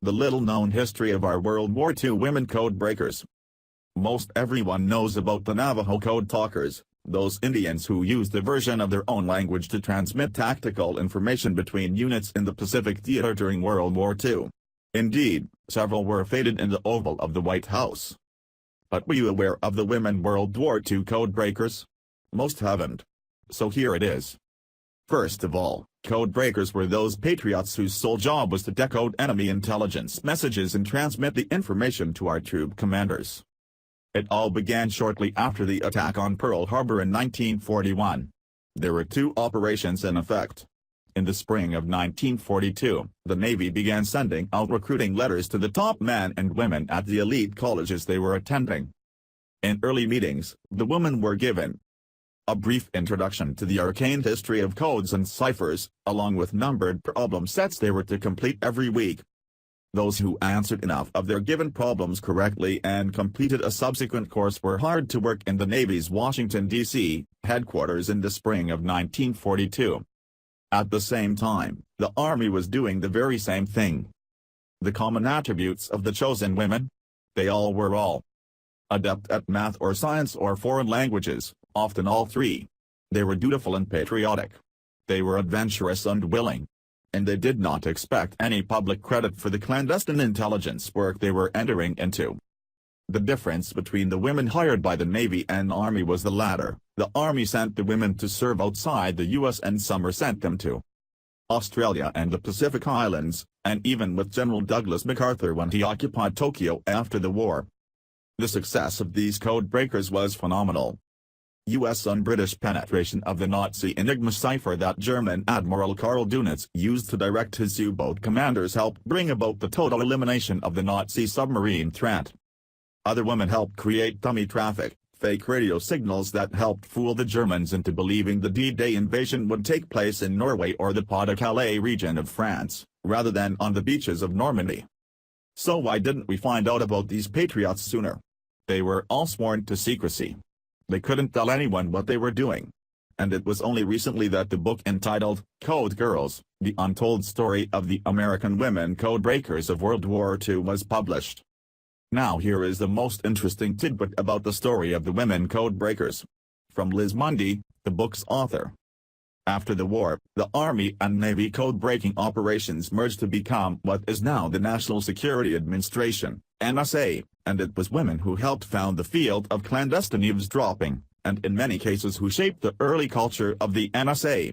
The little-known history of our World War II women code breakers. Most everyone knows about the Navajo code talkers, those Indians who used a version of their own language to transmit tactical information between units in the Pacific Theater during World War II. Indeed, several were feted in the Oval of the White House. But were you aware of the women World War II code breakers? Most haven't. So here it is. First of all, code breakers were those patriots whose sole job was to decode enemy intelligence messages and transmit the information to our troop commanders. It all began shortly after the attack on Pearl Harbor in 1941. There were two operations in effect. In the spring of 1942, the Navy began sending out recruiting letters to the top men and women at the elite colleges they were attending. In early meetings, the women were given a brief introduction to the arcane history of codes and ciphers, along with numbered problem sets they were to complete every week. Those who answered enough of their given problems correctly and completed a subsequent course were hired to work in the Navy's Washington, D.C., headquarters in the spring of 1942. At the same time, the Army was doing the very same thing. The common attributes of the chosen women? They all were adept at math or science or foreign languages, often all three. They were dutiful and patriotic. They were adventurous and willing. And they did not expect any public credit for the clandestine intelligence work they were entering into. The difference between the women hired by the Navy and Army was the latter. The Army sent the women to serve outside the U.S. and some sent them to Australia and the Pacific Islands, and even with General Douglas MacArthur when he occupied Tokyo after the war. The success of these code breakers was phenomenal. U.S. and British penetration of the Nazi Enigma cipher that German Admiral Karl Dönitz used to direct his U-boat commanders helped bring about the total elimination of the Nazi submarine threat. Other women helped create dummy traffic, fake radio signals that helped fool the Germans into believing the D-Day invasion would take place in Norway or the Pas-de-Calais region of France, rather than on the beaches of Normandy. So why didn't we find out about these patriots sooner? They were all sworn to secrecy. They couldn't tell anyone what they were doing. And it was only recently that the book entitled, Code Girls, The Untold Story of the American Women Code Breakers of World War II was published. Now here is the most interesting tidbit about the story of the women code breakers. From Liz Mundy, the book's author. After the war, the Army and Navy code-breaking operations merged to become what is now the National Security Administration, NSA, and it was women who helped found the field of clandestine eavesdropping, and in many cases who shaped the early culture of the NSA.